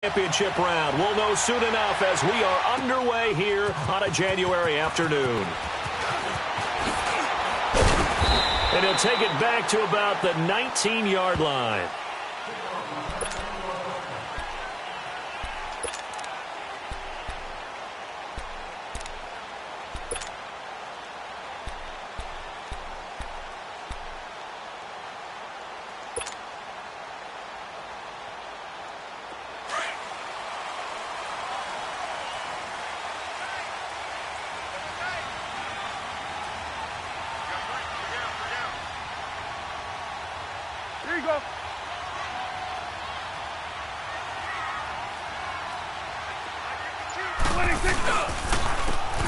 Championship round. We'll know soon enough as we are underway here on a January afternoon. And he'll take it back to about the 19-yard line. Here you go.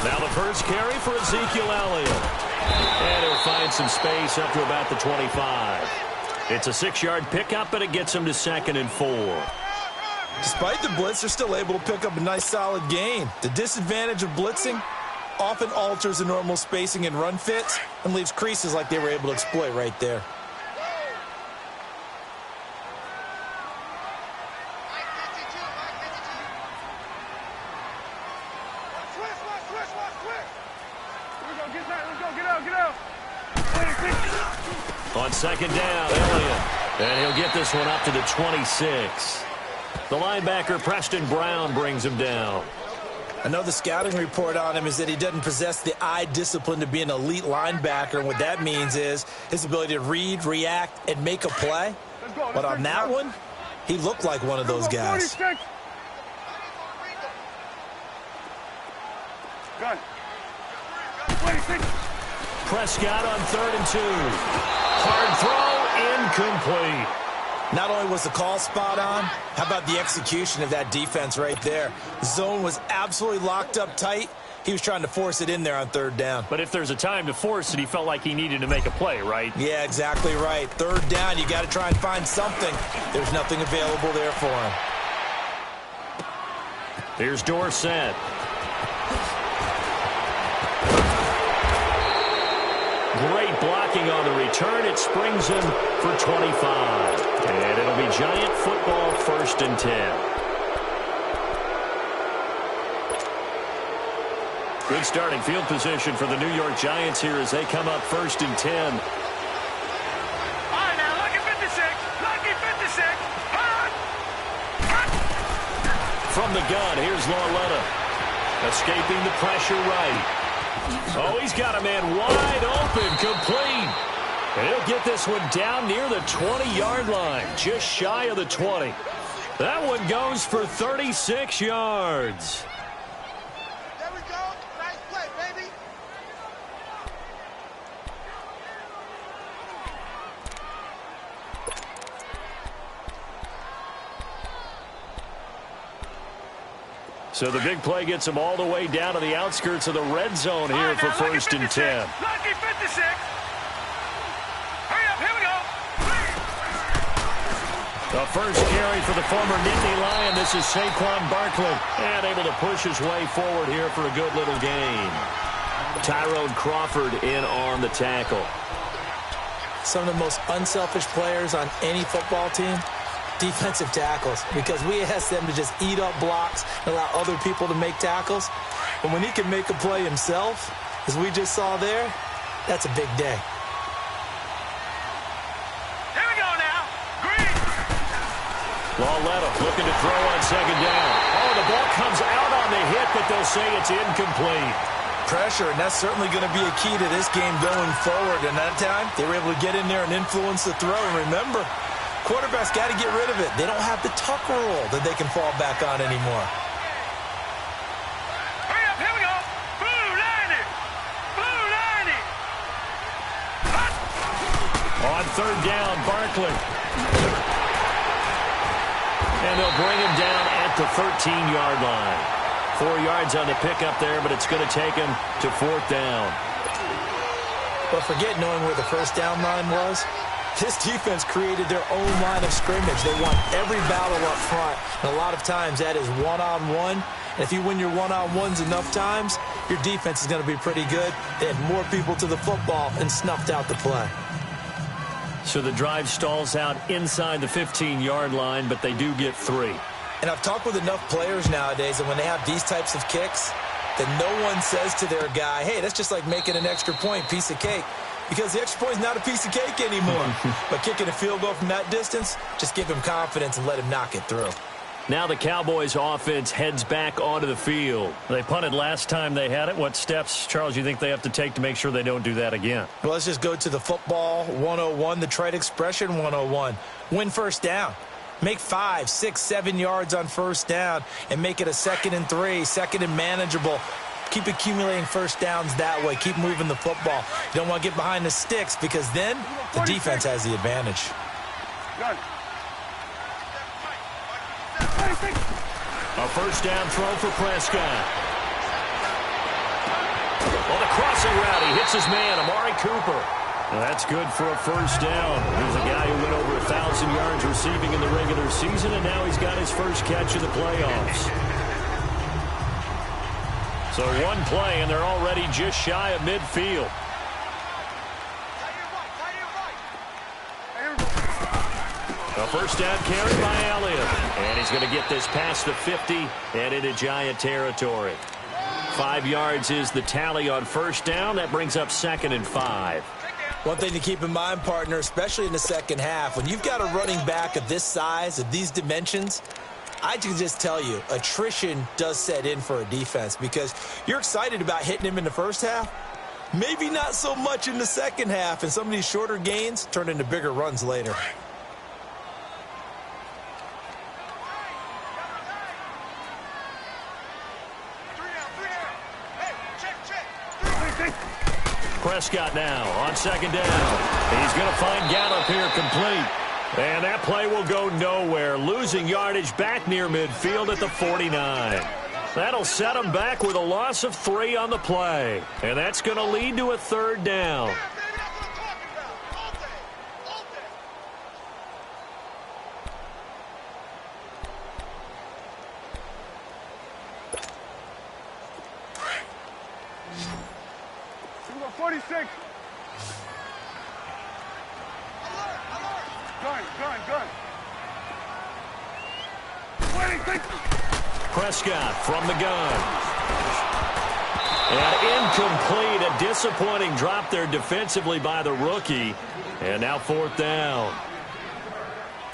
Now the first carry for Ezekiel Elliott. And he'll find some space up to about the 25. It's a 6-yard pickup, and it gets him to 2nd and 4. Despite the blitz, they're still able to pick up a nice solid gain. The disadvantage of blitzing often alters the normal spacing and run fits and leaves creases like they were able to exploit right there. On 2nd down, Elliott. And he'll get this one up to the 26. The linebacker, Preston Brown, brings him down. I know the scouting report on him is that he doesn't possess the eye discipline to be an elite linebacker, and what that means is his ability to read, react, and make a play. But on that one, he looked like one of those guys. Prescott on 3rd and 2. Hard throw, incomplete. Not only was the call spot on, how about the execution of that defense right there? The zone was absolutely locked up tight. He was trying to force it in there on 3rd down. But if there's a time to force it, he felt like he needed to make a play, right? Yeah, exactly right. 3rd down, you got to try and find something. There's nothing available there for him. Here's Dorsett. Great blocking on the return. It springs him for 25. And it'll be Giant football, 1st and 10. Good starting field position for the New York Giants here as they come up 1st and 10. All right, now, lucky 56. Lucky 56. From the gun, here's Lauletta. Escaping the pressure right. Oh, he's got a man wide open, complete. And he'll get this one down near the 20-yard line, just shy of the 20. That one goes for 36 yards. There we go. Nice play, baby. So the big play gets him all the way down to the outskirts of the red zone here for 1st and 10. Lucky 56. Hurry up, here we go. The first carry for the former Nittany Lion. This is Saquon Barkley. And able to push his way forward here for a good little gain. Tyrone Crawford in on the tackle. Some of the most unselfish players on any football team, defensive tackles, because we ask them to just eat up blocks and allow other people to make tackles. But when he can make a play himself, as we just saw there, that's a big day. Here we go now. Green. Lauletta looking to throw on 2nd down. Oh, the ball comes out on the hit, but they'll say it's incomplete. Pressure, and that's certainly going to be a key to this game going forward. And that time, they were able to get in there and influence the throw. And remember, quarterbacks got to get rid of it. They don't have the tuck rule that they can fall back on anymore. Hurry up, here we go. Blue 90. Blue 90. On 3rd down, Barkley. And they'll bring him down at the 13-yard line. 4 yards on the pickup there, but it's going to take him to 4th down. But forget knowing where the 1st down line was. This defense created their own line of scrimmage. They won every battle up front. And a lot of times that is one-on-one. And if you win your one-on-ones enough times, your defense is going to be pretty good. They had more people to the football and snuffed out the play. So the drive stalls out inside the 15-yard line, but they do get 3. And I've talked with enough players nowadays, and when they have these types of kicks, that no one says to their guy, hey, that's just like making an extra point, piece of cake. Because the extra point is not a piece of cake anymore. But kicking a field goal from that distance, just give him confidence and let him knock it through. Now the Cowboys offense heads back onto the field. They punted last time they had it. What steps, Charles, you think they have to take to make sure they don't do that again? Well, let's just go to the football 101, the trite expression 101. Win first down. Make 5, 6, 7 yards on first down and make it a 2nd and 3, 2nd and manageable. Keep accumulating first downs that way. Keep moving the football. You don't want to get behind the sticks because then the defense has the advantage. A first down throw for Prescott. On the crossing route, he hits his man, Amari Cooper. Well, that's good for a first down. Here's a guy who went over 1,000 yards receiving in the regular season, and now he's got his first catch in the playoffs. So one play, and they're already just shy of midfield. A first down carry by Elliott. And he's going to get this past the 50 and into Giant territory. 5 yards is the tally on first down. That brings up 2nd and 5. One thing to keep in mind, partner, especially in the second half, when you've got a running back of this size, of these dimensions, I can just tell you, attrition does set in for a defense because you're excited about hitting him in the first half. Maybe not so much in the second half, and some of these shorter gains turn into bigger runs later. Prescott now on second down. He's going to find Gallup here complete. And that play will go nowhere. Losing yardage back near midfield at the 49. That'll set him back with a loss of 3 on the play. And that's going to lead to a third down. Prescott from the gun. And incomplete. A disappointing drop there defensively by the rookie. And now 4th down.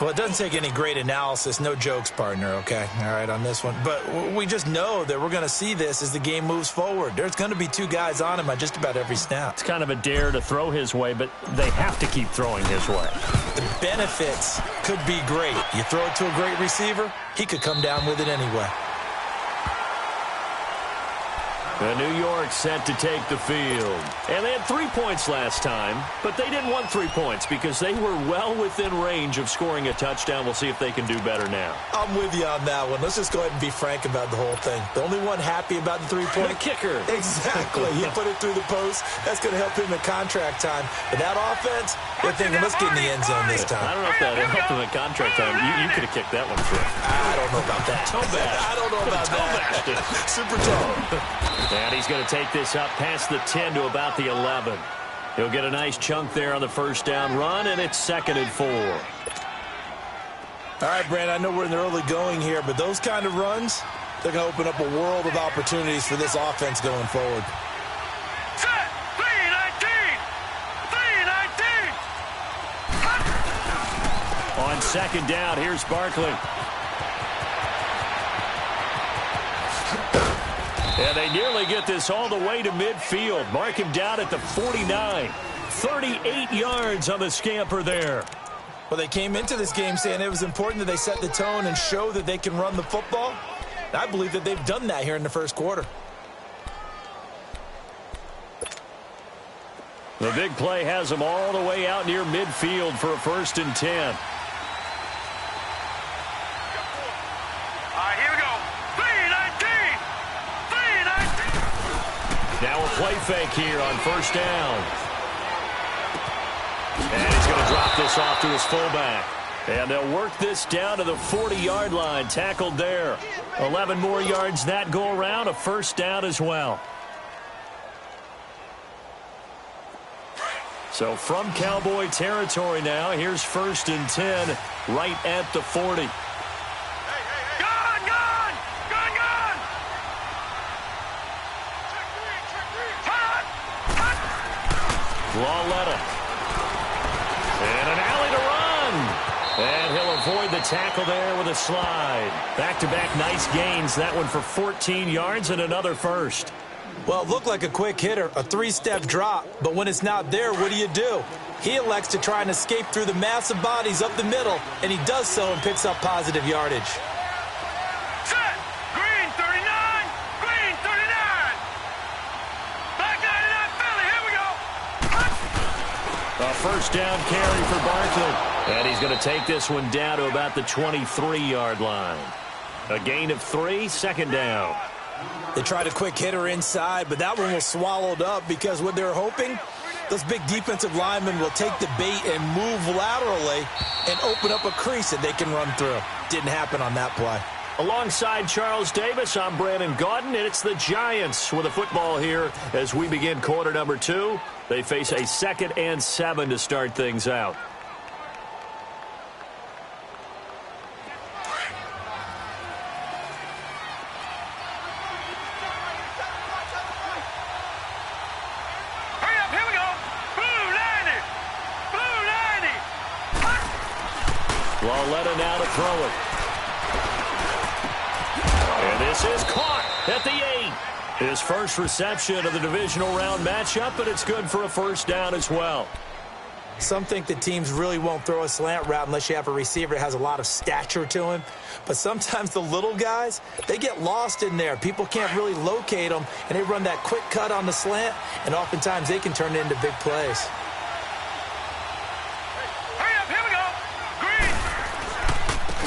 Well, it doesn't take any great analysis. No jokes, partner, okay? All right, on this one. But we just know that we're going to see this as the game moves forward. There's going to be 2 guys on him on just about every snap. It's kind of a dare to throw his way, but they have to keep throwing his way. The benefits could be great. You throw it to a great receiver, he could come down with it anyway. The New York set to take the field. And they had 3 points last time, but they didn't want 3 points because they were well within range of scoring a touchdown. We'll see if they can do better now. I'm with you on that one. Let's just go ahead and be frank about the whole thing. The only one happy about the 3-point? The kicker. Exactly. He put it through the post. That's going to help him in contract time. But that offense, they're thinking, let's get in the end zone this time. I don't know if that helped him in contract time. You could have kicked that one through. I don't know about that. I don't know about that. Super tall. And he's going to take this up past the 10 to about the 11. He'll get a nice chunk there on the first down run, and it's 2nd and 4. All right, Brand, I know we're in the early going here, but those kind of runs, they're going to open up a world of opportunities for this offense going forward. Set! 3-19! 3-19! On second down, here's Barkley. And they nearly get this all the way to midfield. Mark him down at the 49. 38 yards on the scamper there. Well, they came into this game saying it was important that they set the tone and show that they can run the football. And I believe that they've done that here in the first quarter. The big play has them all the way out near midfield for a 1st and 10. Now a play fake here on first down. And he's going to drop this off to his fullback. And they'll work this down to the 40-yard line. Tackled there. 11 more yards that go around. A first down as well. So from Cowboy territory now, here's 1st and 10 right at the 40. Got Lauletta. And an alley to run. And he'll avoid the tackle there with a slide. Back-to-back nice gains. That one for 14 yards and another first. Well, it looked like a quick hitter, a three-step drop. But when it's not there, what do? He elects to try and escape through the massive bodies up the middle, and he does so and picks up positive yardage. Set. Green 39. Green 39. Black 99 Philly. Here we go. A first down carry for Barkley. And he's going to take this one down to about the 23-yard line. A gain of 3, second down. They tried a quick hitter inside, but that one was swallowed up because what they're hoping, those big defensive linemen will take the bait and move laterally and open up a crease that they can run through. Didn't happen on that play. Alongside Charles Davis, I'm Brandon Gaudin, and it's the Giants with the football here as we begin quarter number 2. They face a 2nd and 7 to start things out. Lauletta now to throw it. And this is caught at the 8. His first reception of the divisional round matchup, but it's good for a first down as well. Some think the teams really won't throw a slant route unless you have a receiver that has a lot of stature to him. But sometimes the little guys, they get lost in there. People can't really locate them, and they run that quick cut on the slant, and oftentimes they can turn it into big plays.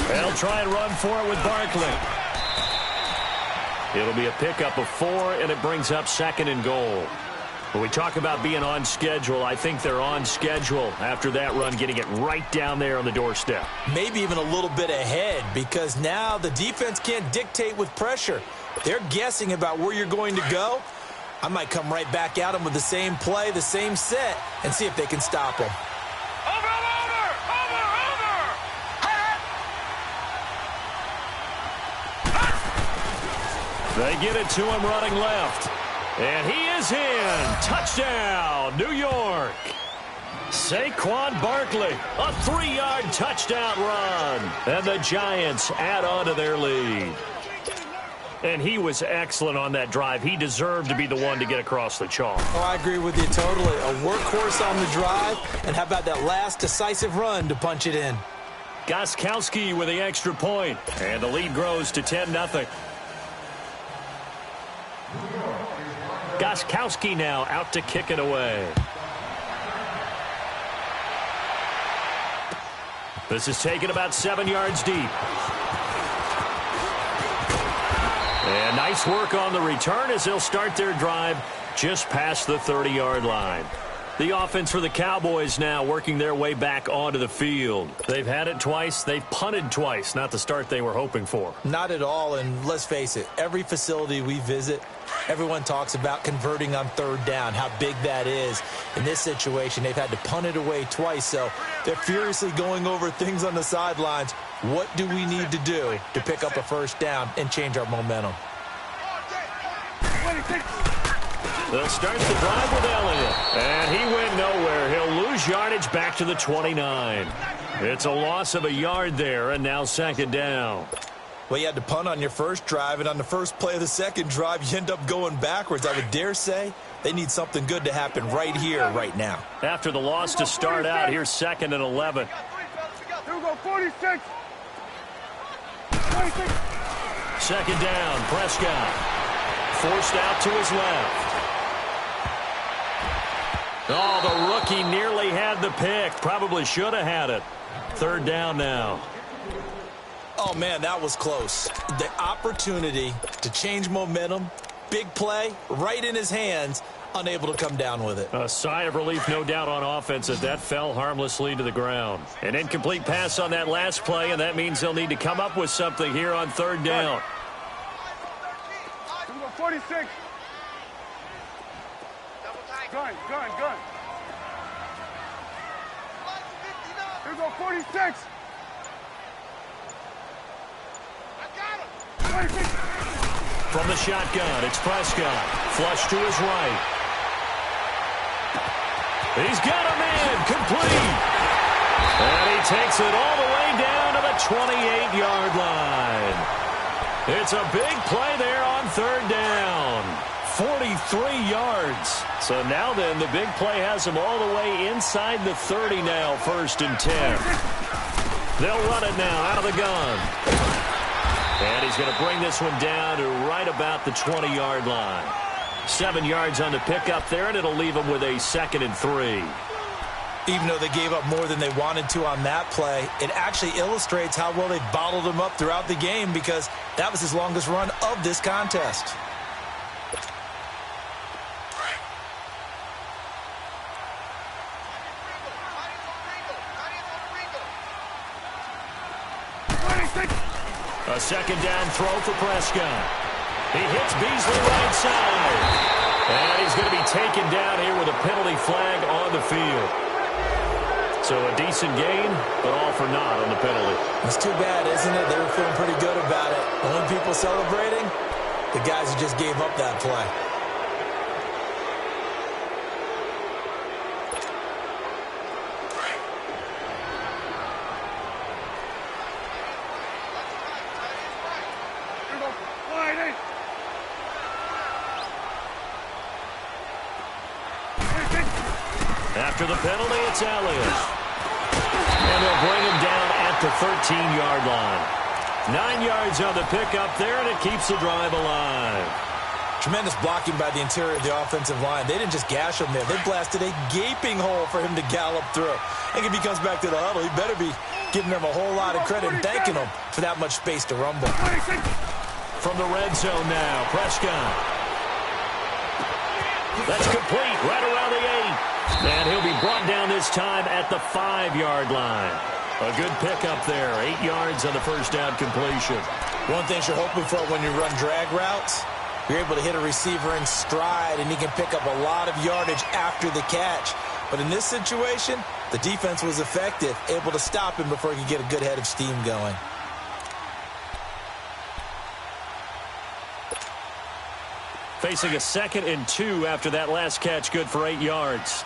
They'll try and run for it with Barkley. It'll be a pickup of 4, and it brings up 2nd and goal. When we talk about being on schedule, I think they're on schedule after that run, getting it right down there on the doorstep. Maybe even a little bit ahead, because now the defense can't dictate with pressure. They're guessing about where you're going to go. I might come right back at them with the same play, the same set, and see if they can stop them. They get it to him running left. And he is in. Touchdown, New York. Saquon Barkley, a 3-yard touchdown run. And the Giants add on to their lead. And he was excellent on that drive. He deserved to be the one to get across the chalk. Oh, I agree with you totally. A workhorse on the drive. And how about that last decisive run to punch it in? Gostkowski with the extra point. And the lead grows to 10-0. Gostkowski now out to kick it away. This is taken about 7 yards deep. And nice work on the return as they'll start their drive just past the 30-yard line. The offense for the Cowboys now working their way back onto the field. They've had it twice. They've punted twice. Not the start they were hoping for. Not at all, and let's face it, every facility we visit, everyone talks about converting on 3rd down, how big that is. In this situation, they've had to punt it away twice, so they're furiously going over things on the sidelines. What do we need to do to pick up a first down and change our momentum? They'll start the drive with Elliott. And he went nowhere. He'll lose yardage back to the 29. It's a loss of a yard there, and now 2nd down. Well, you had to punt on your first drive, and on the first play of the second drive, you end up going backwards. I would dare say they need something good to happen right here, right now. After the loss to start out, here's 2nd and 11. Here we go, 46. 2nd down, Prescott. Forced out to his left. Oh, the rookie nearly had the pick. Probably should have had it. 3rd down now. Oh, man, that was close. The opportunity to change momentum, big play, right in his hands, unable to come down with it. A sigh of relief, no doubt, on offense as that fell harmlessly to the ground. An incomplete pass on that last play, and that means they'll need to come up with something here on 3rd down. 46. Gun. Here we go, 46. I got him. 26. From the shotgun, it's Prescott. Flush to his right. He's got a man complete. And he takes it all the way down to the 28-yard line. It's a big play there on third down. 43 yards. So now then, the big play has him all the way inside the 30 now, 1st and 10. They'll run it now out of the gun. And he's going to bring this one down to right about the 20-yard line. 7 yards on the pickup there, and it'll leave him with a 2nd and 3. Even though they gave up more than they wanted to on that play, it actually illustrates how well they bottled him up throughout the game, because that was his longest run of this contest. A 2nd down throw for Prescott. He hits Beasley right side. And he's going to be taken down here with a penalty flag on the field. So a decent gain, but all for naught on the penalty. It's too bad, isn't it? They were feeling pretty good about it. The only people celebrating, the guys who just gave up that play. After the penalty, it's Elliott. And they'll bring him down at the 13-yard line. 9 yards on the pickup there, and it keeps the drive alive. Tremendous blocking by the interior of the offensive line. They didn't just gash him there. They blasted a gaping hole for him to gallop through. I think if he comes back to the huddle, he better be giving them a whole lot of credit and thanking them for that much space to rumble. From the red zone now, Prescott. That's complete right around the 8. And he'll be brought down this time at the 5-yard line. A good pickup there. 8 yards on the first down completion. One thing you're hoping for when you run drag routes, you're able to hit a receiver in stride, and he can pick up a lot of yardage after the catch. But in this situation, the defense was effective, able to stop him before he could get a good head of steam going. Facing a 2nd and 2 after that last catch, good for 8 yards.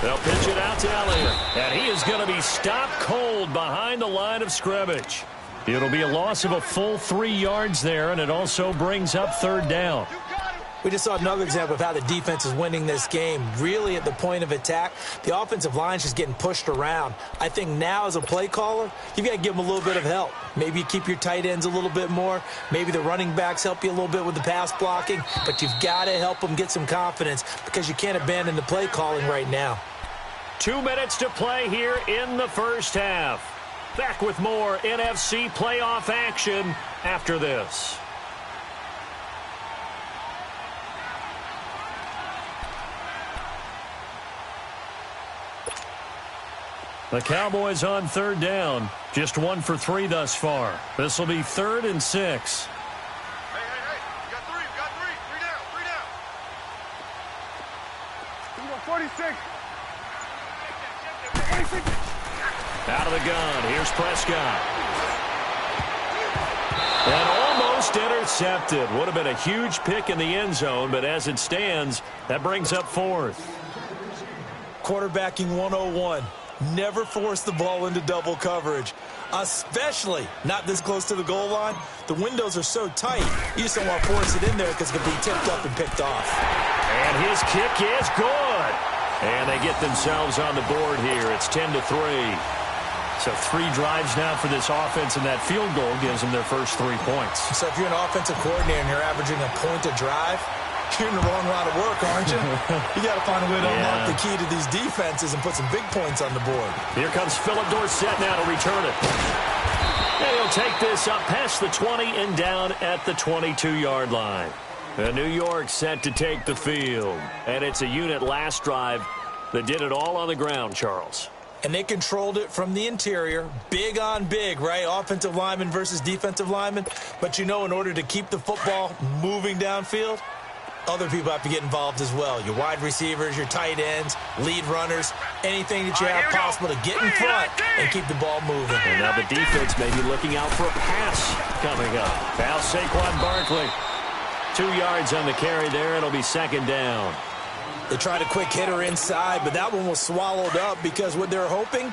They'll pitch it out to Elliott, and he is going to be stopped cold behind the line of scrimmage. It'll be a loss of a full 3 yards there, and it also brings up 3rd down. We just saw another example of how the defense is winning this game. Really at the point of attack, the offensive line's just getting pushed around. I think now as a play caller, you've got to give them a little bit of help. Maybe you keep your tight ends a little bit more. Maybe the running backs help you a little bit with the pass blocking. But you've got to help them get some confidence, because you can't abandon the play calling right now. 2 minutes to play here in the first half. Back with more NFC playoff action after this. The Cowboys on 3rd down. Just 1 for 3 thus far. This will be 3rd and 6. Hey. You got 3. 3 down. 46. Out of the gun. Here's Prescott. And almost intercepted. Would have been a huge pick in the end zone, but as it stands, that brings up 4th. Quarterbacking 101. Never force the ball into double coverage, especially not this close to the goal line. The windows are so tight, you just don't want to force it in there because it can be tipped up and picked off. And his kick is good. And they get themselves on the board here. It's 10-3. So 3 drives now for this offense, and that field goal gives them their first 3 points. So if you're an offensive coordinator and you're averaging a point a drive, you're in the wrong line of work, aren't you? You got to find a way to unlock the key to these defenses and put some big points on the board. Here comes Philip Dorsett now to return it. And he'll take this up past the 20 and down at the 22-yard line. And New York set to take the field. And it's a unit last drive that did it all on the ground, Charles. And they controlled it from the interior. Big on big, right? Offensive lineman versus defensive lineman. But you know, in order to keep the football moving downfield, other people have to get involved as well. Your wide receivers, your tight ends, lead runners, anything that you have possible to get in front and keep the ball moving. And now the defense may be looking out for a pass coming up. Now Saquon Barkley to 2 yards on the carry there. It'll be second down. They tried a quick hitter inside, but that one was swallowed up because what they're hoping,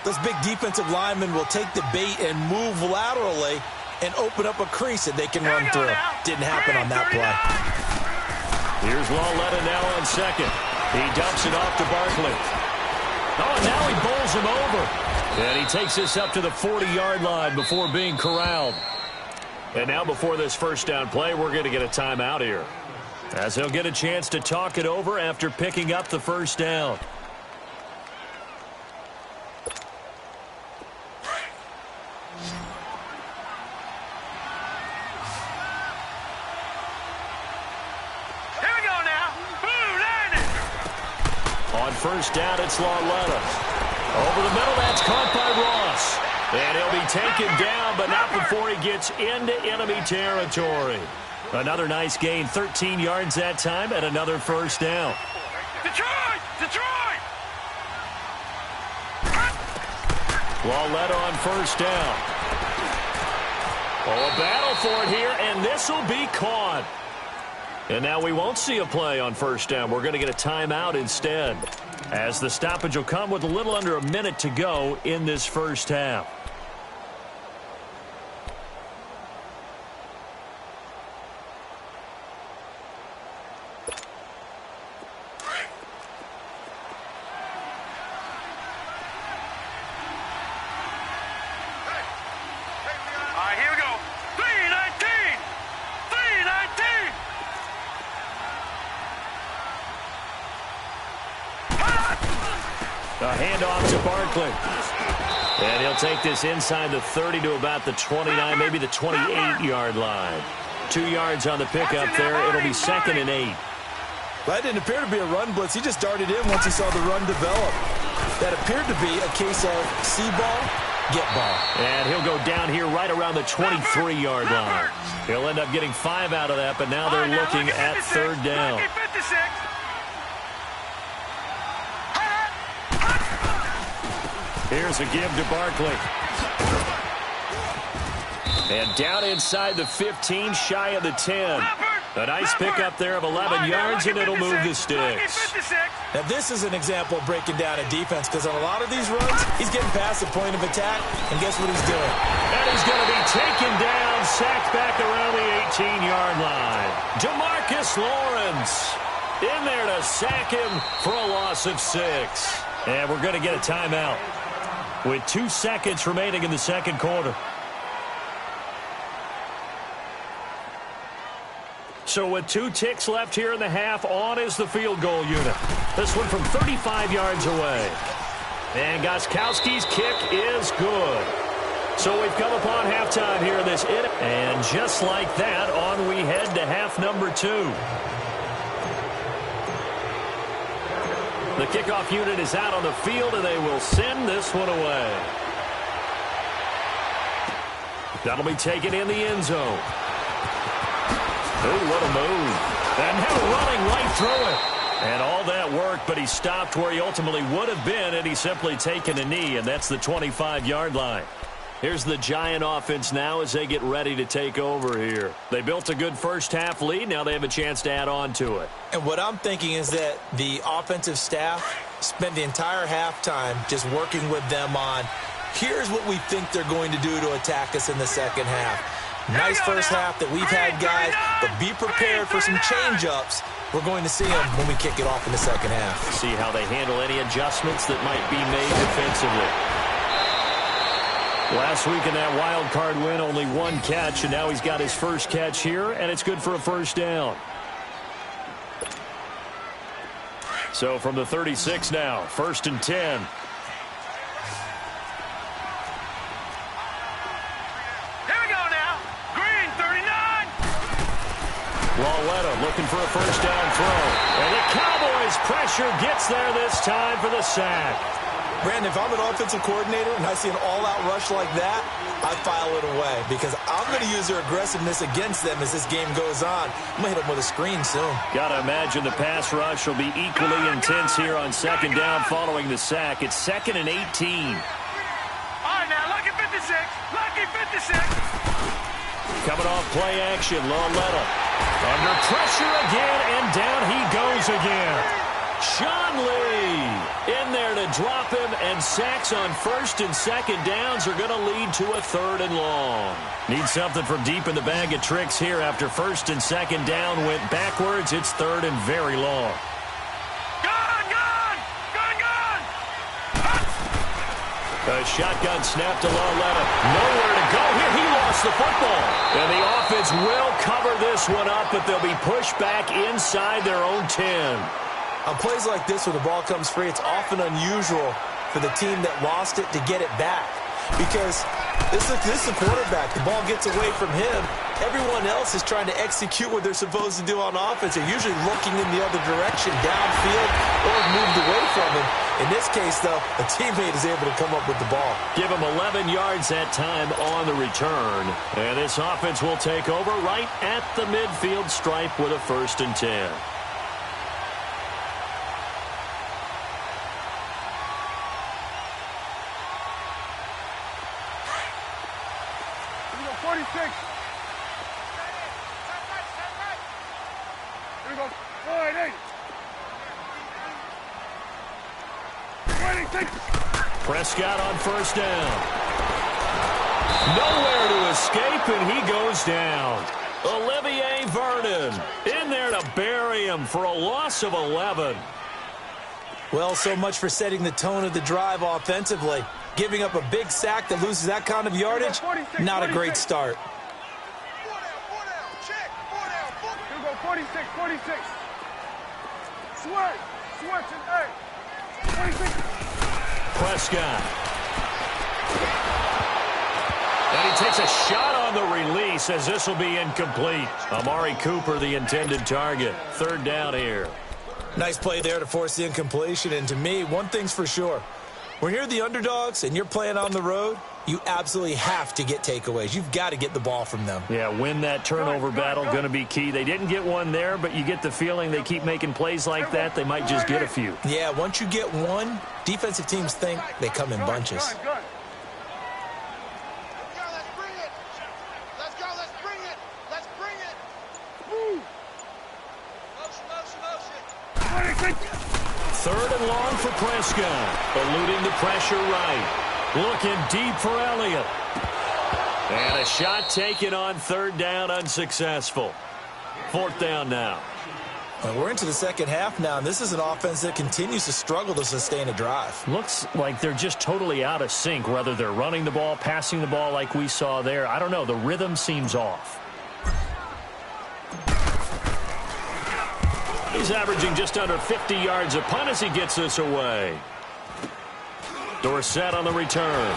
those big defensive linemen will take the bait and move laterally and open up a crease that they can run through. Didn't happen on that play. Here's Lauletta now on second. He dumps it off to Barkley. Oh, and now he bowls him over. And he takes this up to the 40-yard line before being corralled. And now before this first down play, we're going to get a timeout here, as he'll get a chance to talk it over after picking up the first down. Here we go now. Boom, landed. On first down, it's Lauletta. Over the middle, that's caught by Ross. And he'll be taken down, but not before he gets into enemy territory. Another nice gain, 13 yards that time, and another first down. Detroit! Detroit! Lauletta on first down. Oh, a battle for it here, and this will be caught. And now we won't see a play on first down. We're going to get a timeout instead, as the stoppage will come with a little under a minute to go in this first half. All right, here we go. 319! 319! A handoff to Barkley. And he'll take this inside the 30 to about the 29, maybe the 28-yard line. 2 yards on the pickup there. It'll be second and 8. That didn't appear to be a run blitz. He just darted in once he saw the run develop. That appeared to be a case of see ball, get ball. And he'll go down here right around the 23-yard line. He'll end up getting 5 out of that, but now they're looking at third down. Here's a give to Barkley. And down inside the 15, shy of the 10. A nice pickup there of 11 yards, and it'll move the sticks. Now, this is an example of breaking down a defense, because on a lot of these runs, he's getting past the point of attack, and guess what he's doing? And he's going to be taken down, sacked back around the 18-yard line. DeMarcus Lawrence in there to sack him for a loss of 6. And we're going to get a timeout with 2 seconds remaining in the second quarter. So with 2 ticks left here in the half, on is the field goal unit. This one from 35 yards away. And Gostkowski's kick is good. So we've come upon halftime here in this inning. And just like that, on we head to half number 2. The kickoff unit is out on the field, and they will send this one away. That'll be taken in the end zone. Oh, what a move. And now running right through it. And all that work, but he stopped where he ultimately would have been, and he's simply taken a knee, and that's the 25-yard line. Here's the Giant offense now as they get ready to take over here. They built a good first-half lead. Now they have a chance to add on to it. And what I'm thinking is that the offensive staff spent the entire halftime just working with them on, here's what we think they're going to do to attack us in the second half. Nice first half that we've had, guys, but be prepared for some change-ups. We're going to see them when we kick it off in the second half. See how they handle any adjustments that might be made defensively. Last week in that wild card win, only 1 catch, and now he's got his first catch here, and it's good for a first down. So from the 36 now, 1st and 10. Lauletta looking for a first down throw. And the Cowboys pressure gets there this time for the sack. Brandon, if I'm an offensive coordinator and I see an all-out rush like that, I file it away because I'm going to use their aggressiveness against them as this game goes on. I'm going to hit them with a screen soon. Got to imagine the pass rush will be equally intense here on second down following the sack. It's 2nd and 18. All right, now, lucky 56. Lucky 56. Coming off play action, Lauletta. Under pressure again, and down he goes again. Sean Lee in there to drop him, and sacks on first and second downs are going to lead to a 3rd and long. Need something from deep in the bag of tricks here after first and second down went backwards. It's 3rd and very long. A shotgun snap to Larletta. Nowhere to go here. He lost the football. And the offense will cover this one up, but they'll be pushed back inside their own 10. On plays like this where the ball comes free, it's often unusual for the team that lost it to get it back. Because this is the quarterback. The ball gets away from him. Everyone else is trying to execute what they're supposed to do on offense. They're usually looking in the other direction, downfield, or moved away from him. In this case, though, a teammate is able to come up with the ball. Give him 11 yards that time on the return. And this offense will take over right at the midfield stripe with a 1st and 10. Here we go, 46. Here we go, 48. 26. Prescott on first down. Nowhere to escape, and he goes down. Olivier Vernon in there to bury him for a loss of 11. Well, so much for setting the tone of the drive offensively. Giving up a big sack that loses that kind of yardage, not a great start. 4 down, check, 4 down, here we go, 46, 46. Switch, and 46. Prescott. And he takes a shot on the release as this will be incomplete. Amari Cooper, the intended target. 3rd down here. Nice play there to force the incompletion. And to me, one thing's for sure. When you're the underdogs and you're playing on the road, you absolutely have to get takeaways. You've got to get the ball from them. Yeah, win that turnover battle, going to be key. They didn't get one there, but you get the feeling they keep making plays like that, they might just get a few. Yeah, once you get one, defensive teams think they come in bunches. Third and long for Prescott. Eluding the pressure right. Looking deep for Elliott. And a shot taken on 3rd down, unsuccessful. 4th down now. Well, we're into the second half now, and this is an offense that continues to struggle to sustain a drive. Looks like they're just totally out of sync, whether they're running the ball, passing the ball like we saw there. I don't know. The rhythm seems off. He's averaging just under 50 yards a punt as he gets this away. Dorsett on the return.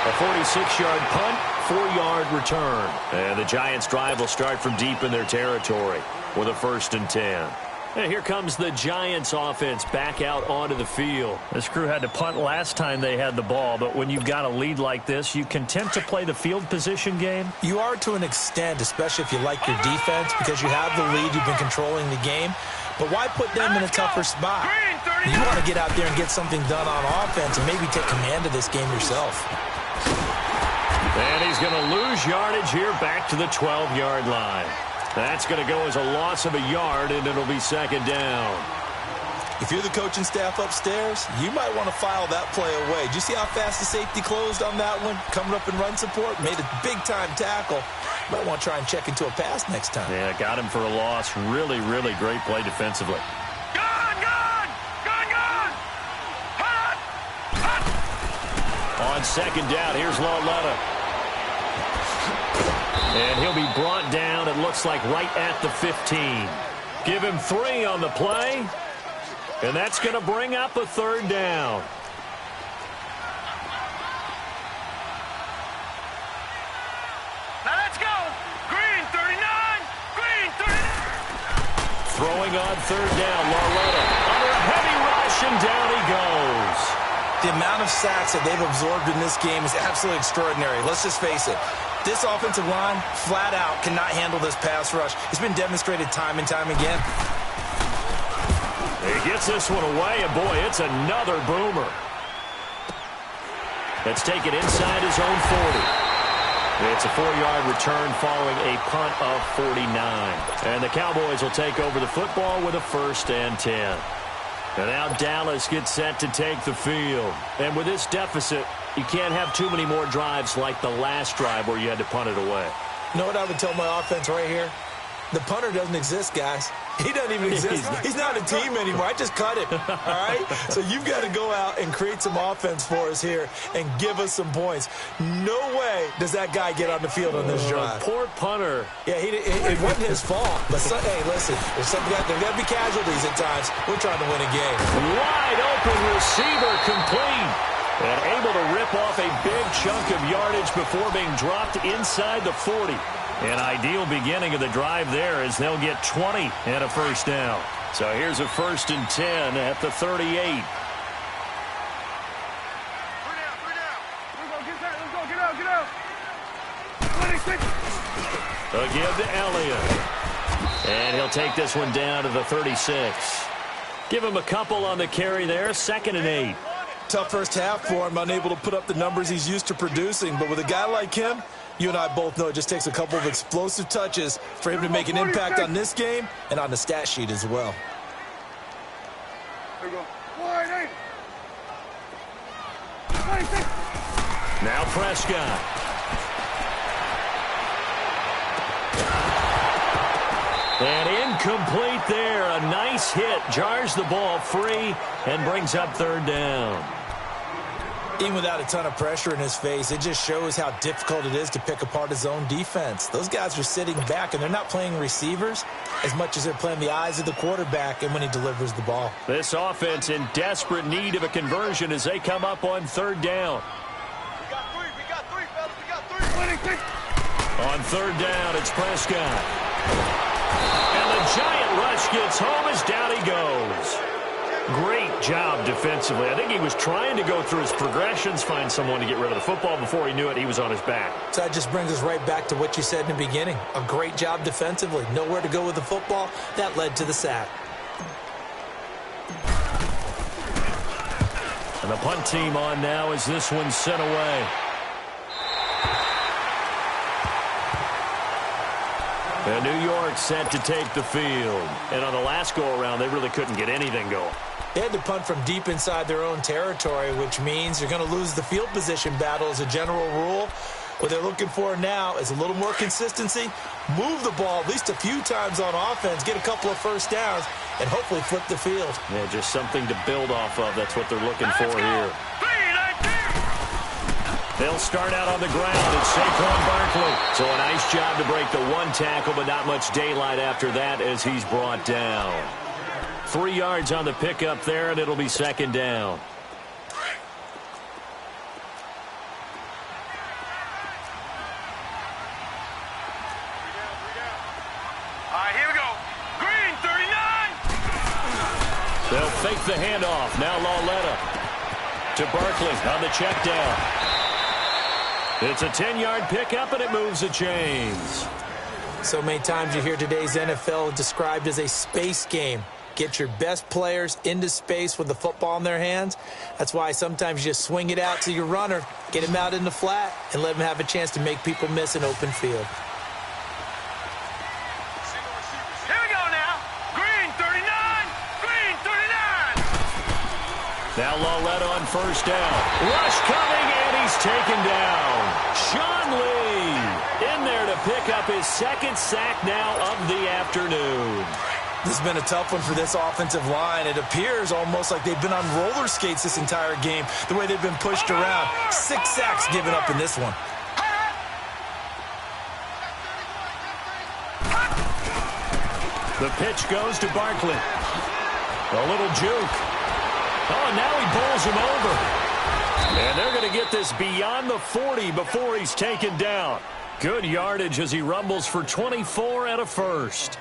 A 46-yard punt, 4-yard return. And the Giants' drive will start from deep in their territory with a 1st and 10. And here comes the Giants offense back out onto the field. This crew had to punt last time they had the ball, but when you've got a lead like this, you content to play the field position game? You are to an extent, especially if you like your defense, because you have the lead, you've been controlling the game. But why put them in a tougher spot? You want to get out there and get something done on offense and maybe take command of this game yourself. And he's going to lose yardage here back to the 12-yard line. That's going to go as a loss of a yard, and it'll be 2nd down. If you're the coaching staff upstairs, you might want to file that play away. Did you see how fast the safety closed on that one? Coming up in run support, made a big-time tackle. Might want to try and check into a pass next time. Yeah, got him for a loss. Really, really great play defensively. On 2nd down, here's Larletta. And he'll be brought down, it looks like, right at the 15. Give him 3 on the play. And that's going to bring up a 3rd down. Now let's go. Green 39. Green 39. Throwing on 3rd down, Larletta. Under a heavy rush, and down he goes. The amount of sacks that they've absorbed in this game is absolutely extraordinary. Let's just face it. This offensive line, flat out, cannot handle this pass rush. It's been demonstrated time and time again. He gets this one away, and boy, it's another boomer. Let's take it inside his own 40. It's a 4-yard return following a punt of 49. And the Cowboys will take over the football with a 1st and 10. And now Dallas gets set to take the field. And with this deficit, you can't have too many more drives like the last drive where you had to punt it away. You know what I would tell my offense right here? The punter doesn't exist, guys. He doesn't even exist. He's not a team anymore. I just cut him, all right? So you've got to go out and create some offense for us here and give us some points. No way does that guy get on the field on this drive. Poor punter. Yeah, it wasn't his fault. But, hey, listen, there's got to be casualties at times. We're trying to win a game. Wide open receiver complete. And able to rip off a big chunk of yardage before being dropped inside the 40. An ideal beginning of the drive there as they'll get 20 and a 1st down. So here's a 1st and 10 at the 38. 3 down. Let's go. Get out. 26. A give to Elliott. And he'll take this one down to the 36. Give him a couple on the carry there. 2nd and 8. Tough first half for him, unable to put up the numbers he's used to producing. But with a guy like him, you and I both know it just takes a couple of explosive touches for him to make an impact on this game and on the stat sheet as well. There we go. 26. Now Prescott. And incomplete there. A nice hit. Jars the ball free and brings up 3rd down. Even without a ton of pressure in his face, it just shows how difficult it is to pick apart his own defense. Those guys are sitting back, and they're not playing receivers as much as they're playing the eyes of the quarterback and when he delivers the ball. This offense in desperate need of a conversion as they come up on 3rd down. We got three, fellas. We got 3. 26. On 3rd down, it's Prescott. And the giant rush gets home as down he goes. Great job defensively. I think he was trying to go through his progressions, find someone to get rid of the football. Before he knew it, he was on his back. So that just brings us right back to what you said in the beginning. A great job defensively. Nowhere to go with the football. That led to the sack. And the punt team on now as this one's sent away. And New York set to take the field. And on the last go-around, they really couldn't get anything going. They had to punt from deep inside their own territory, which means you're going to lose the field position battle as a general rule. What they're looking for now is a little more consistency, move the ball at least a few times on offense, get a couple of 1st downs, and hopefully flip the field. Yeah, just something to build off of. That's what they're looking for here. They'll start out on the ground. It's Saquon Barkley. So a nice job to break the 1 tackle, but not much daylight after that as he's brought down. 3 yards on the pickup there, and it'll be 2nd down. All right, here we go. Green, 39. They'll fake the handoff. Now Lauletta to Barkley on the check down. It's a 10-yard pickup, and it moves the chains. So many times you hear today's NFL described as a space game. Get your best players into space with the football in their hands. That's why sometimes you just swing it out to your runner, get him out in the flat, and let him have a chance to make people miss an open field. Here we go now. Green, 39. Green, 39. Now Lauletta on 1st down. Rush coming, and he's taken down. Sean Lee in there to pick up his 2nd sack now of the afternoon. This has been a tough one for this offensive line. It appears almost like they've been on roller skates this entire game, the way they've been pushed around. 6 sacks given up in this one. The pitch goes to Barkley. A little juke. Oh, and now he bowls him over. And they're going to get this beyond the 40 before he's taken down. Good yardage as he rumbles for 24 and a 1st.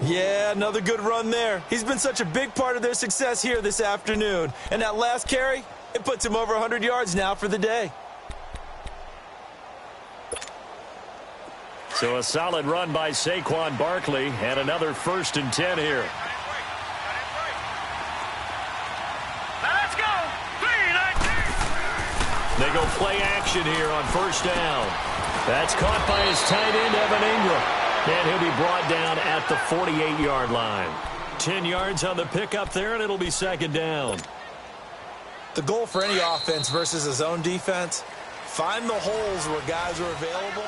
Yeah, another good run there. He's been such a big part of their success here this afternoon. And that last carry, it puts him over 100 yards now for the day. So a solid run by Saquon Barkley and another 1st and 10 here. Let's go. 3, 19. They go play action here on 1st down. That's caught by his tight end, Evan Ingram. And he'll be brought down at the 48-yard line. 10 yards on the pickup there, and it'll be second down. The goal for any offense versus a zone defense, find the holes where guys are available.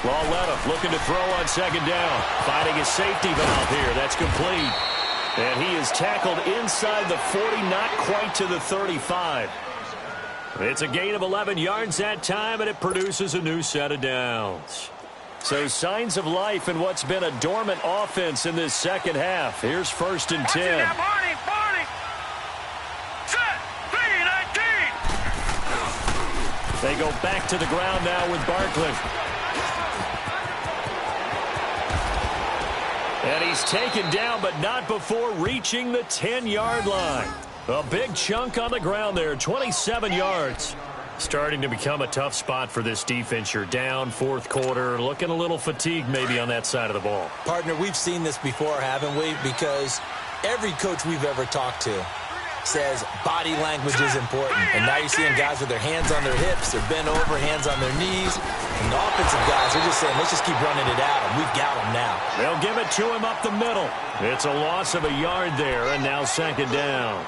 Lauletta looking to throw on second down. Finding his safety valve here. That's complete. And he is tackled inside the 40, not quite to the 35. It's a gain of 11 yards that time, and it produces a new set of downs. So signs of life in what's been a dormant offense in this second half. Here's 1st and 10. Barney. Set. 3-19. They go back to the ground now with Barkley. And he's taken down, but not before reaching the 10-yard line. A big chunk on the ground there, 27 yards. Starting to become a tough spot for this defense. You're down, 4th quarter, looking a little fatigued maybe on that side of the ball. Partner, we've seen this before, haven't we? Because every coach we've ever talked to says body language is important. And now you're seeing guys with their hands on their hips, they're bent over, hands on their knees. And the offensive guys are just saying, let's just keep running it at him. We've got him now. They'll give it to him up the middle. It's a loss of a yard there, and now second down.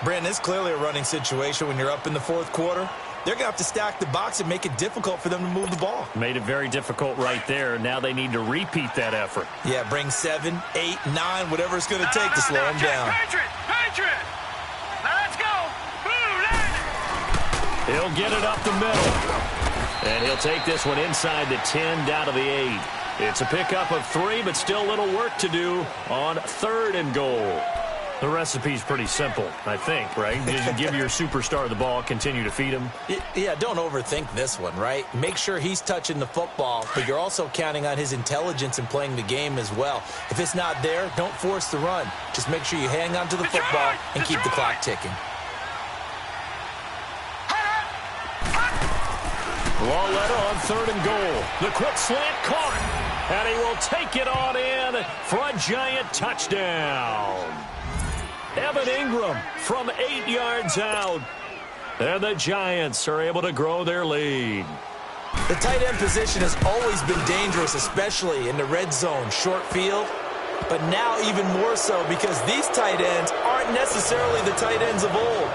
Brandon, it's clearly a running situation when you're up in the 4th quarter. They're going to have to stack the box and make it difficult for them to move the ball. Made it very difficult right there. Now they need to repeat that effort. Yeah, bring 7, 8, 9, whatever it's going to take to slow them down. Patriot. Now let's go. He'll get it up the middle. And he'll take this one inside the 10, down to the 8. It's a pickup of 3, but still a little work to do on 3rd and goal. The recipe's pretty simple, I think, right? Just give your superstar the ball, continue to feed him. Yeah, don't overthink this one, right? Make sure he's touching the football, but you're also counting on his intelligence in playing the game as well. If it's not there, don't force the run. Just make sure you hang on to the football and keep the clock ticking. Lauletta on 3rd and goal. The quick slant caught. And he will take it on in for a giant touchdown. Evan Ingram from 8 yards out. And the Giants are able to grow their lead. The tight end position has always been dangerous, especially in the red zone, short field. But now even more so because these tight ends aren't necessarily the tight ends of old.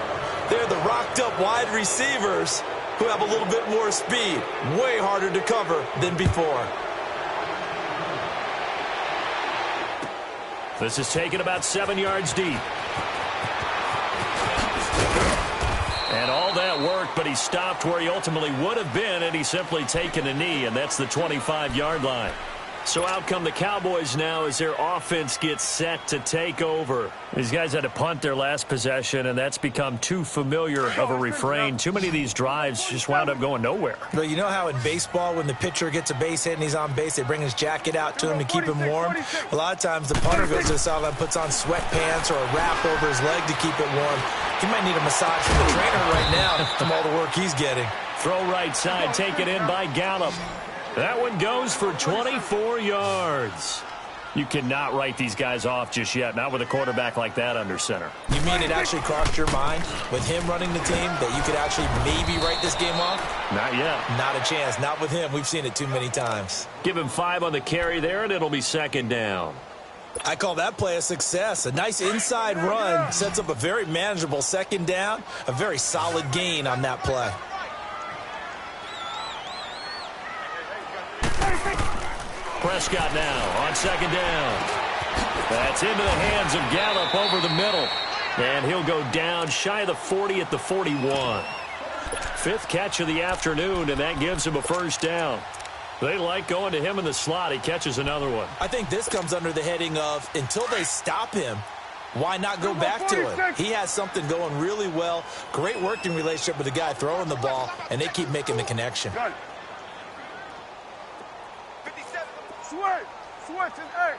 They're the rocked-up wide receivers who have a little bit more speed. Way harder to cover than before. This is taken about 7 yards deep. And all that worked, but he stopped where he ultimately would have been, and he's simply taken a knee, and that's the 25-yard line. So out come the Cowboys now as their offense gets set to take over. These guys had to punt their last possession, and that's become too familiar of a refrain. Too many of these drives just wound up going nowhere. But you know how in baseball, when the pitcher gets a base hit and he's on base, they bring his jacket out to him to keep him warm? A lot of times the punter goes to the sideline, puts on sweatpants or a wrap over his leg to keep it warm. He might need a massage from the trainer right now from all the work he's getting. Throw right side, taken in by Gallup. That one goes for 24 yards. You cannot write these guys off just yet, not with a quarterback like that under center. You mean it actually crossed your mind with him running the team that you could actually maybe write this game off? Not yet. Not a chance. Not with him. We've seen it too many times. Give him 5 on the carry there, and it'll be second down. I call that play a success. A nice inside run sets up a very manageable second down, a very solid gain on that play. Prescott now on second down. That's into the hands of Gallup over the middle. And he'll go down shy of the 40 at the 41. 5th catch of the afternoon, and that gives him a first down. They like going to him in the slot. He catches another one. I think this comes under the heading of until they stop him, why not go back to it? He has something going really well. Great working relationship with the guy throwing the ball, and they keep making the connection. Switch and hey.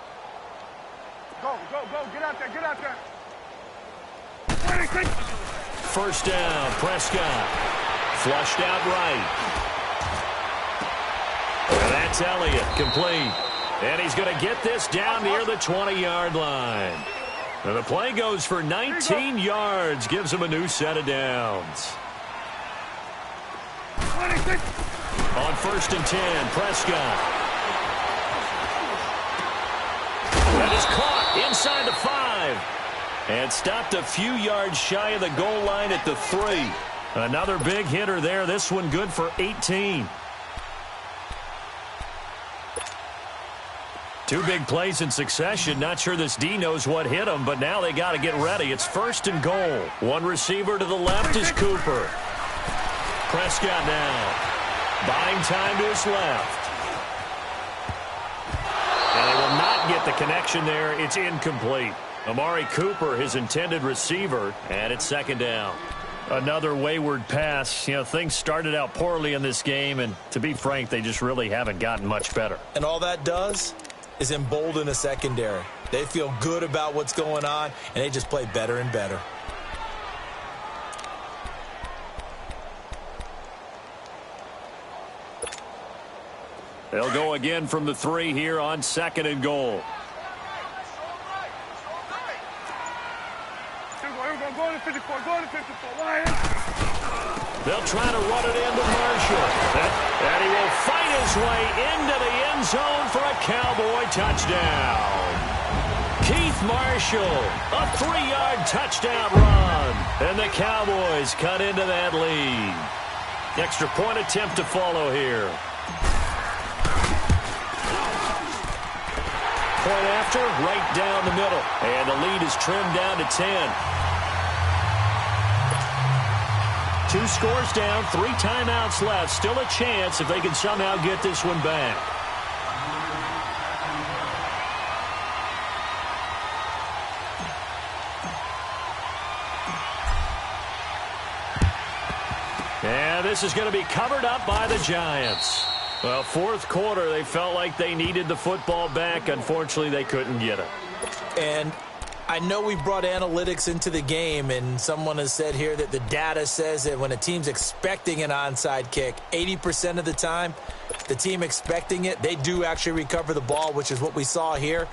Go, get out there. first down. Prescott flushed out right. And that's Elliott, complete. And he's going to get this down near the 20-yard line. And the play goes for 19 yards, gives him a new set of downs. On first and 10, Prescott. That is caught inside the 5. And stopped a few yards shy of the goal line at the 3. Another big hitter there. This one good for 18. Two big plays in succession. Not sure this D knows what hit him, but now they got to get ready. It's first and goal. One receiver to the left is Cooper. Prescott now. Buying time to his left. And they will not get the connection there. It's incomplete. Amari Cooper, his intended receiver, and it's second down. Another wayward pass. You know, things started out poorly in this game, and to be frank, they just really haven't gotten much better. And all that does is embolden a secondary. They feel good about what's going on, and they just play better and better. They'll go again from the 3 here on second and goal. They'll try to run it into Marshall. And he will fight his way into the end zone for a Cowboy touchdown. Keith Marshall, a 3-yard touchdown run. And the Cowboys cut into that lead. Extra point attempt to follow here. Point after, right down the middle. And the lead is trimmed down to 10. 2 scores down, 3 timeouts left. Still a chance if they can somehow get this one back. And this is going to be covered up by the Giants. Well, fourth quarter, they felt like they needed the football back. Unfortunately, they couldn't get it. And I know we brought analytics into the game, and someone has said here that the data says that when a team's expecting an onside kick, 80% of the time, the team expecting it, they do actually recover the ball, which is what we saw here.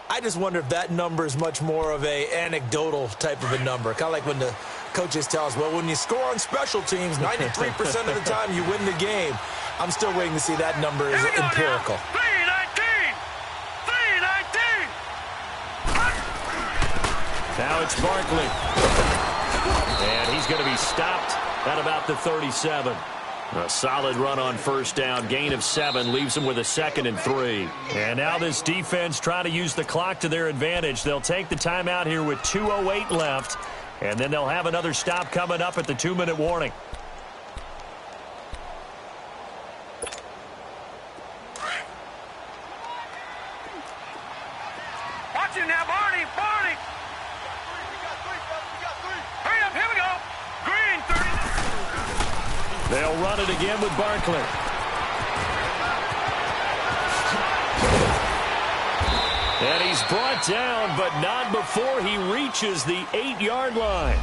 I just wonder if that number is much more of a anecdotal type of a number, kind of like when the coaches tell us, well, when you score on special teams, 93% of the time you win the game. I'm still waiting to see that number is empirical. Now it's Barkley. And he's going to be stopped at about the 37. A solid run on first down. Gain of 7 leaves them with a 2nd and 3. And now this defense trying to use the clock to their advantage. They'll take the timeout here with 2:08 left. And then they'll have another stop coming up at the 2-minute warning. Watch him now, Barney. Barney. Hurry up, here we go. Green, 30. They'll run it again with Barkley. And he's brought down, but not before he reaches the 8-yard line.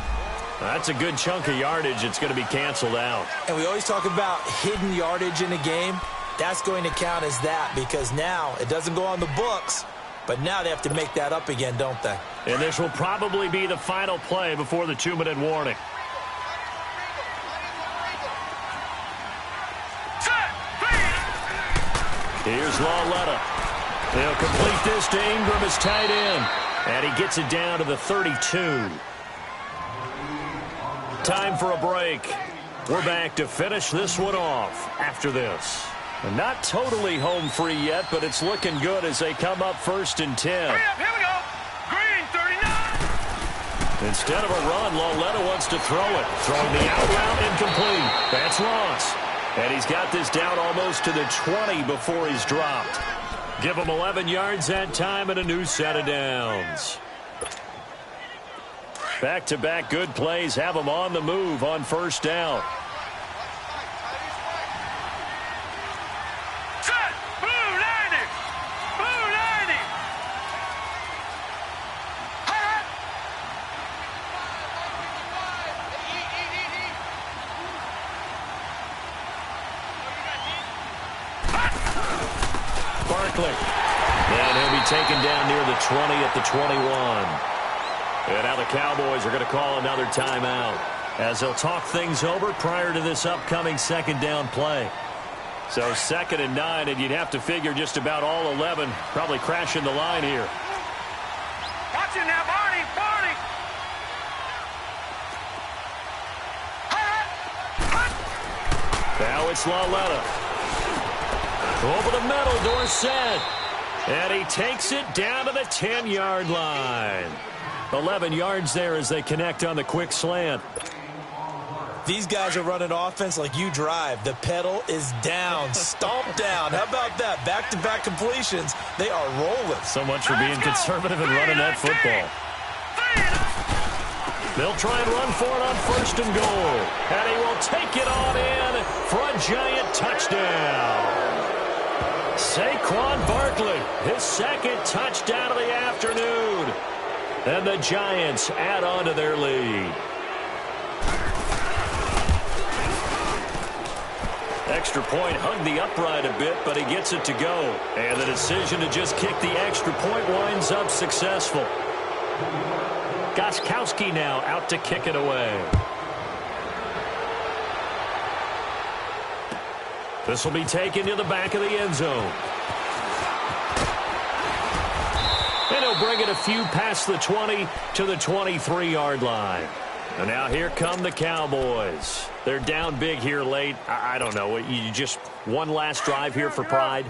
That's a good chunk of yardage. It's going to be canceled out. And we always talk about hidden yardage in a game. That's going to count as that because now it doesn't go on the books, but now they have to make that up again, don't they? And this will probably be the final play before the 2-minute warning. Here's Lawletta. They'll complete this to Ingram as tight end. And he gets it down to the 32. Time for a break. We're back to finish this one off after this. And not totally home free yet, but it's looking good as they come up 1st and 10. Hurry up, here we go. Green, 39. Instead of a run, Lawletta wants to throw it. Throwing the out route incomplete. That's Ross. And he's got this down almost to the 20 before he's dropped. Give him 11 yards that time and a new set of downs. Back-to-back good plays have him on the move on first down. Set. Blue 90. Blue 90. Barkley. And he'll be taken down near the 20 at the 21. And now the Cowboys are going to call another timeout as they'll talk things over prior to this upcoming second down play. So 2nd and 9, and you'd have to figure just about all 11 probably crashing the line here. Watch it now, Barney, Barney. Now it's Lauletta. Over the middle, Dorsett. And he takes it down to the 10-yard line. 11 yards there as they connect on the quick slant. These guys are running offense like you drive. The pedal is down, stomped down. How about that? Back-to-back completions. They are rolling. So much for being conservative and running that football. They'll try and run for it on 1st and goal. And he will take it on in for a giant touchdown. Saquon Barkley, his 2nd touchdown of the afternoon. And the Giants add on to their lead. Extra point hugged the upright a bit, but he gets it to go. And the decision to just kick the extra point winds up successful. Gostkowski now out to kick it away. This will be taken to the back of the end zone. And he'll bring it a few past the 20 to the 23-yard line. And now here come the Cowboys. They're down big here late. I don't know. You just one last drive here for pride?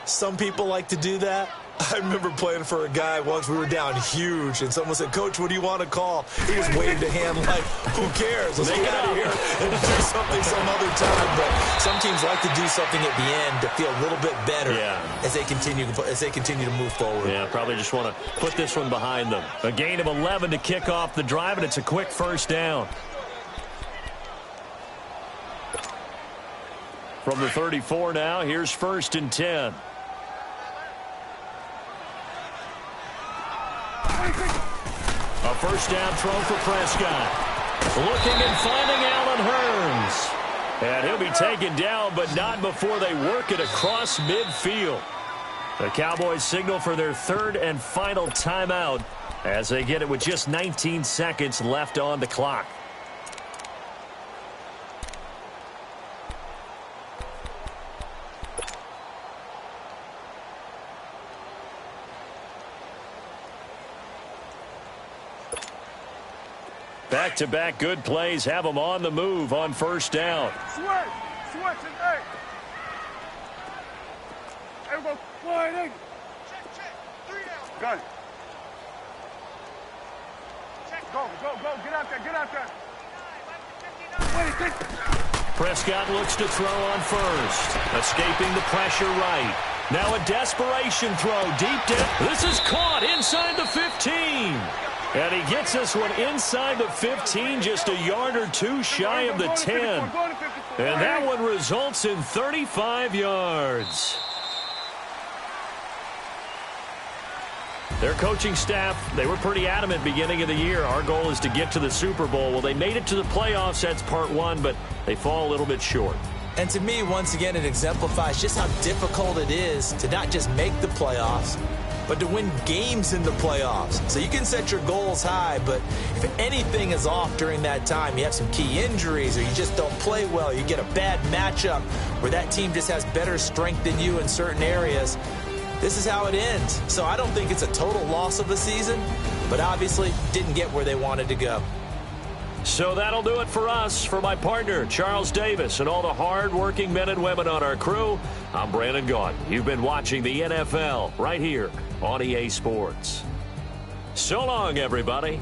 Some people like to do that. I remember playing for a guy once. We were down huge, and someone said, "Coach, what do you want to call?" He just waved a hand like, "Who cares? Let's get out of here and do something some other time." But some teams like to do something at the end to feel a little bit better as they continue to move forward. Yeah, probably just want to put this one behind them. A gain of 11 to kick off the drive, and it's a quick first down. From the 34 now, here's 1st and 10. A first down throw for Prescott. Looking and finding Allen Hurns. And he'll be taken down, but not before they work it across midfield. The Cowboys signal for their 3rd and final timeout as they get it with just 19 seconds left on the clock. Back-to-back good plays have them on the move on first down. Switch it, hey. Hey, go flying in. Check. 3 down. Got it. Go, get out there. Prescott looks to throw on first. Escaping the pressure right. Now a desperation throw deep down. This is caught inside the 15. And he gets this one inside the 15, just a yard or two shy of the 10. And that one results in 35 yards. Their coaching staff, they were pretty adamant beginning of the year. Our goal is to get to the Super Bowl. Well, they made it to the playoffs. That's part one, but they fall a little bit short. And to me, once again, it exemplifies just how difficult it is to not just make the playoffs, but to win games in the playoffs. So you can set your goals high, but if anything is off during that time, you have some key injuries or you just don't play well, you get a bad matchup where that team just has better strength than you in certain areas, this is how it ends. So I don't think it's a total loss of a season, but obviously didn't get where they wanted to go. So that'll do it for us. For my partner, Charles Davis, and all the hard-working men and women on our crew, I'm Brandon Gaudin. You've been watching the NFL right here on EA Sports. So long, everybody.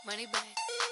Money back.